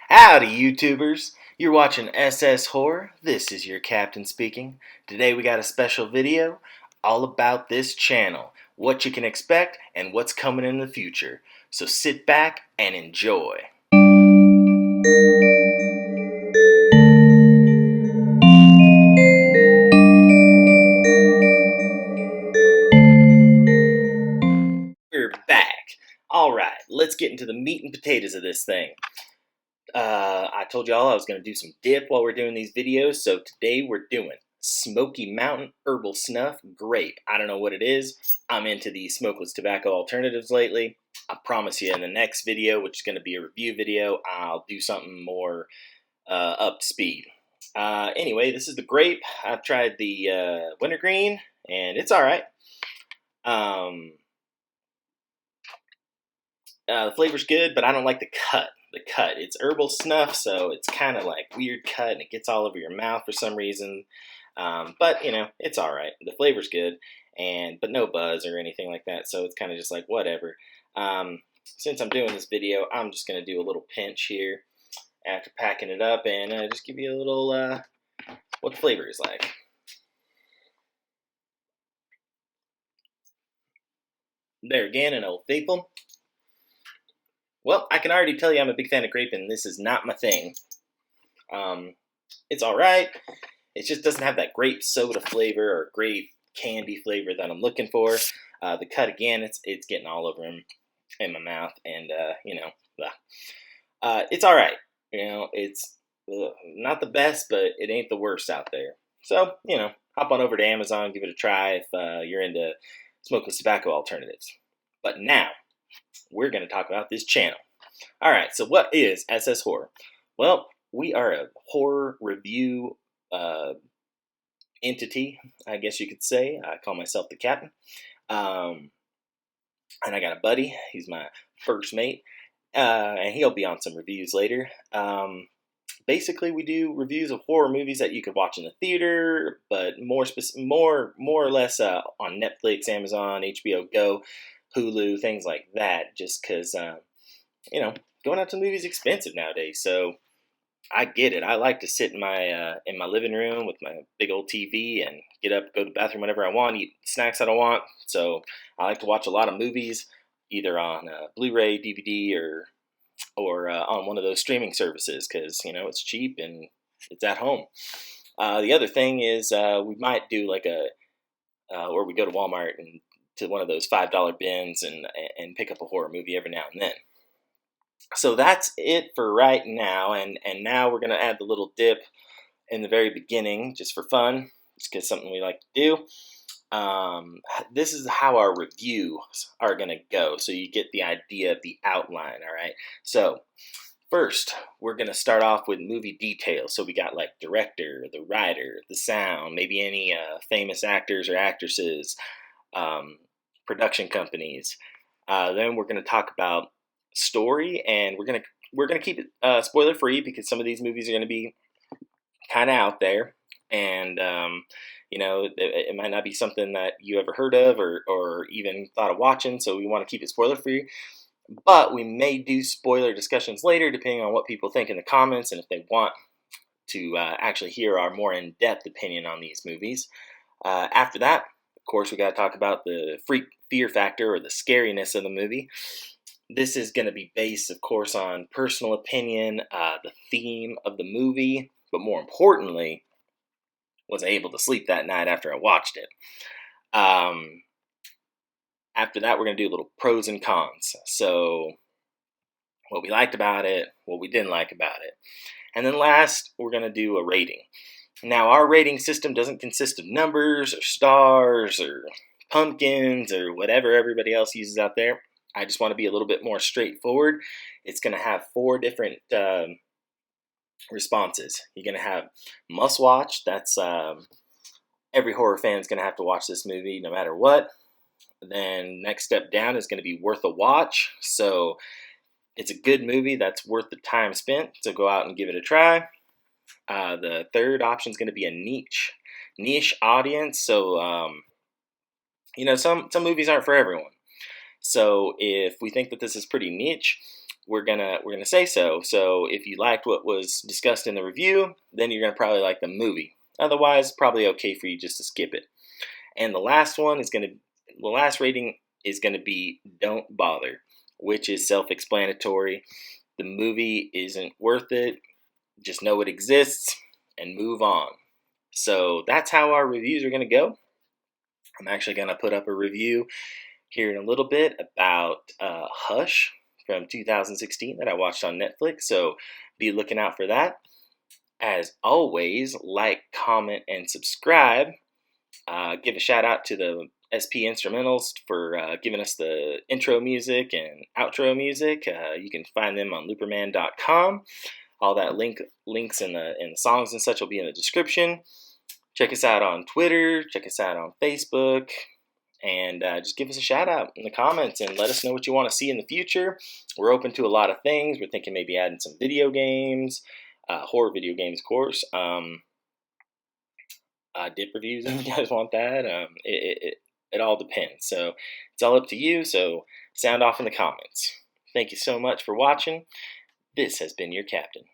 Howdy, YouTubers! You're watching SSHorror. This is your captain speaking. Today we got a special video all about this channel, what you can expect, and what's coming in the future. So sit back and enjoy. We're back. Alright, let's get into the meat and potatoes of this thing. I told y'all I was going to do some dip while we're doing these videos, so today we're doing Smoky Mountain Herbal Snuff Grape. I don't know what it is. I'm into the smokeless tobacco alternatives lately. I promise you in the next video, which is going to be a review video, I'll do something more up to speed. Anyway, this is the grape. I've tried the wintergreen, and it's alright. The flavor's good, but I don't like the cut. It's herbal snuff, so it's kind of like weird cut, and it gets all over your mouth for some reason. But you know, it's all right. The flavor's good, but no buzz or anything like that. So it's kind of just like whatever. Since I'm doing this video, I'm just gonna do a little pinch here after packing it up, and just give you a little what the flavor is like. There again, an old faithful. Well, I can already tell you I'm a big fan of grape, and this is not my thing. It's alright. It just doesn't have that grape soda flavor or grape candy flavor that I'm looking for. The cut, again, it's getting all over in my mouth, and, you know, it's alright. You know, it's not the best, but it ain't the worst out there. So, you know, hop on over to Amazon, give it a try if you're into smokeless tobacco alternatives. But now, we're going to talk about this channel. Alright, so what is SSHorror? Well, we are a horror review entity, I guess you could say. I call myself the captain. And I got a buddy. He's my first mate. And he'll be on some reviews later. Basically, we do reviews of horror movies that you could watch in the theater, but more or less on Netflix, Amazon, HBO Go, Hulu, things like that, just because, you know, going out to the movies is expensive nowadays, so I get it. I like to sit in my living room with my big old TV and get up, go to the bathroom whenever I want, eat snacks that I want, so I like to watch a lot of movies, either on Blu-ray, DVD, or on one of those streaming services, because, you know, it's cheap and it's at home. The other thing is we might do like or we go to Walmart and to one of those $5 bins and pick up a horror movie every now and then. So that's it for right now, and now we're going to add the little dip in the very beginning, just for fun, just because it's something we like to do. This is how our reviews are going to go, so you get the idea of the outline, alright? So, first, we're going to start off with movie details. So we got like director, the writer, the sound, maybe any famous actors or actresses, production companies. Then we're going to talk about story, and we're gonna keep it spoiler free, because some of these movies are going to be kind of out there, and you know, it might not be something that you ever heard of or even thought of watching, so we want to keep it spoiler free. But we may do spoiler discussions later, depending on what people think in the comments, and if they want to actually hear our more in-depth opinion on these movies. After that, of course, we got to talk about the fear factor, or the scariness of the movie. This is going to be based, of course, on personal opinion, the theme of the movie, but more importantly, was I able to sleep that night after I watched it. After that, we're going to do a little pros and cons. So, what we liked about it, what we didn't like about it. And then last, we're going to do a rating. Now, our rating system doesn't consist of numbers or stars or pumpkins or whatever everybody else uses out there. I just want to be a little bit more straightforward. It's going to have 4 different responses. You're going to have must watch. That's every horror fan is going to have to watch this movie no matter what. Then next step down is going to be worth a watch. So it's a good movie that's worth the time spent. So go out and give it a try. The third option is going to be a niche audience. So you know, some movies aren't for everyone. So if we think that this is pretty niche, we're gonna say so. So if you liked what was discussed in the review, then you're gonna probably like the movie. Otherwise, probably okay for you just to skip it. And the last rating is gonna be Don't Bother, which is self-explanatory. The movie isn't worth it. Just know it exists and move on. So that's how our reviews are gonna go. I'm actually gonna put up a review here in a little bit about Hush from 2016 that I watched on Netflix, so be looking out for that. As always, like, comment, and subscribe. Give a shout out to the SP Instrumentals for giving us the intro music and outro music. You can find them on looperman.com. All that links in the songs and such will be in the description. Check us out on Twitter. Check us out on Facebook. And just give us a shout out in the comments and let us know what you want to see in the future. We're open to a lot of things. We're thinking maybe adding some video games, horror video games, of course. Dip reviews if you guys want that. It all depends. So it's all up to you. So sound off in the comments. Thank you so much for watching. This has been your captain.